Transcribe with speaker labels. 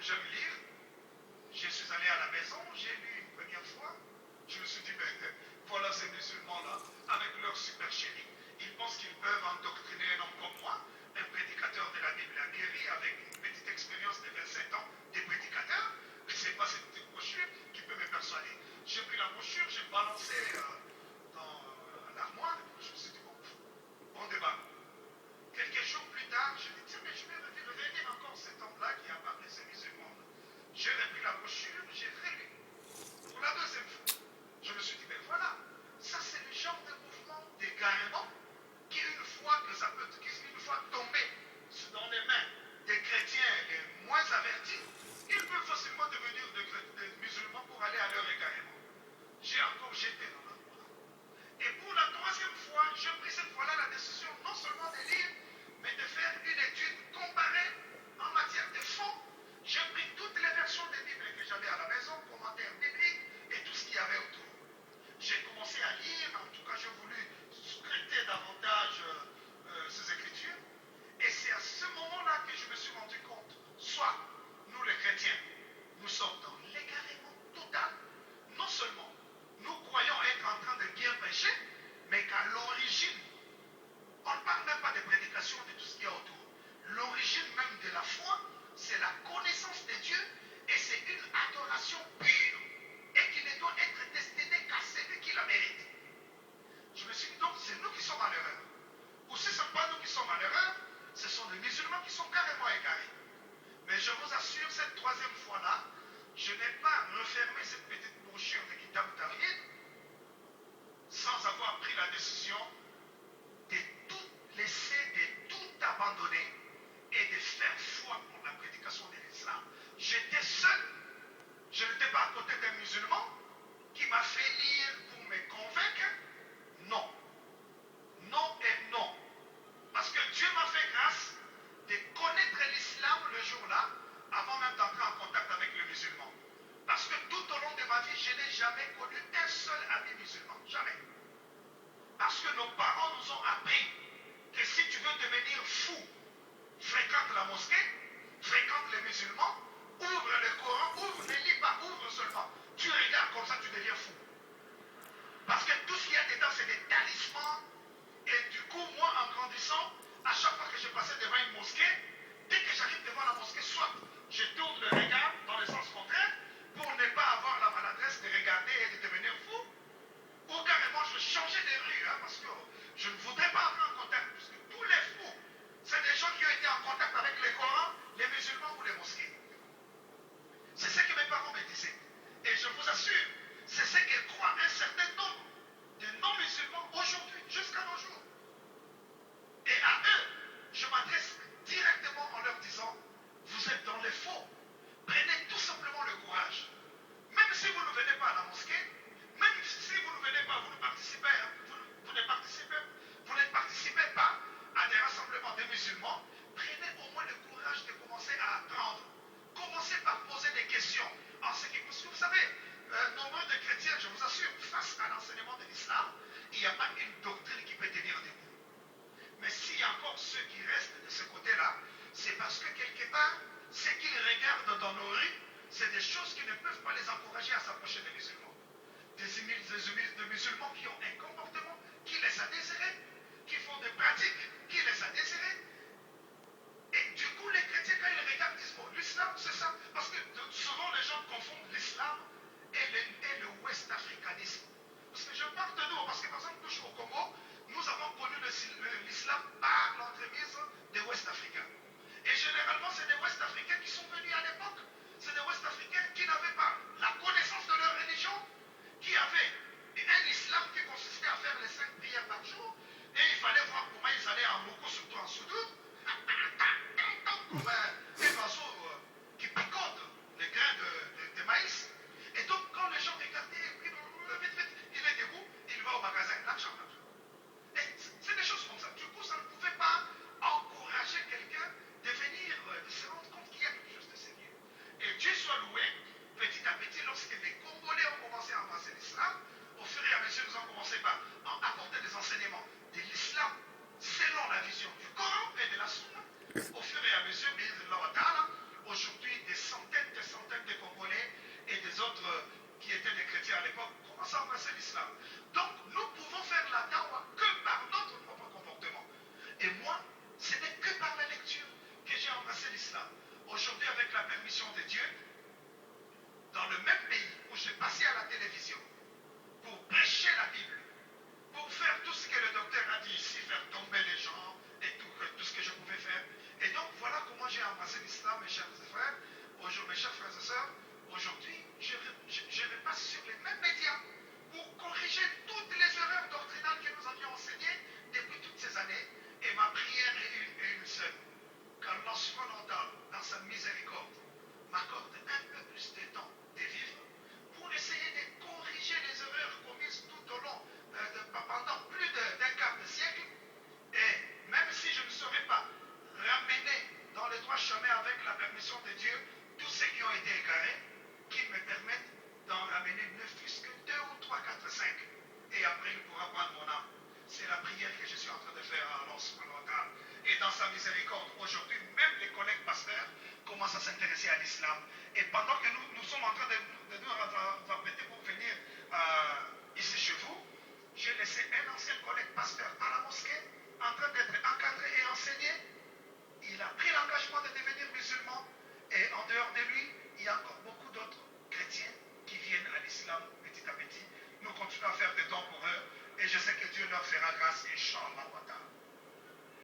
Speaker 1: j'aime lire. Je suis allé à la maison, j'ai lu une première fois. Je me suis dit, ben, voilà ces musulmans-là, avec leur supercherie. Ils pensent qu'ils peuvent endoctriner un homme comme moi, un prédicateur de la Bible aguerri, avec une petite expérience de 27 ans de prédicateur. C'est pas cette petite brochure qui peut me persuader. J'ai pris la brochure, j'ai balancé dans l'armoire, et je me suis dit, bon débat. Quelques jours plus tard, je me dis, tiens, mais je vais revenir encore cet homme-là qui a parlé ces musulmans. l'islam. Aujourd'hui, avec la permission de Dieu, dans le même pays où j'ai passé à la télévision pour prêcher la Bible, pour faire tout ce que le docteur a dit ici, faire tomber les gens et tout ce que je pouvais faire. Et donc voilà comment j'ai embrassé l'islam, mes chers frères, mes chers frères et sœurs. Aujourd'hui, je repasse sur les mêmes médias pour corriger toutes les erreurs doctrinales que nous avions enseignées depuis toutes ces années. Et ma prière est une seule. Qu'Allah subhanahu wa ta'ala, dans sa miséricorde, m'accorde un peu plus de temps de vivre pour essayer de corriger les erreurs commises tout au long, pendant plus d'un quart de siècle. Et même si je ne saurais pas ramener dans les droits chemin avec la permission de Dieu tous ceux qui ont été égarés, qu'il me permette d'en ramener ne fût-ce que 2 ou 3, 4, 5. Et après, il pourra prendre mon âme. C'est la prière que je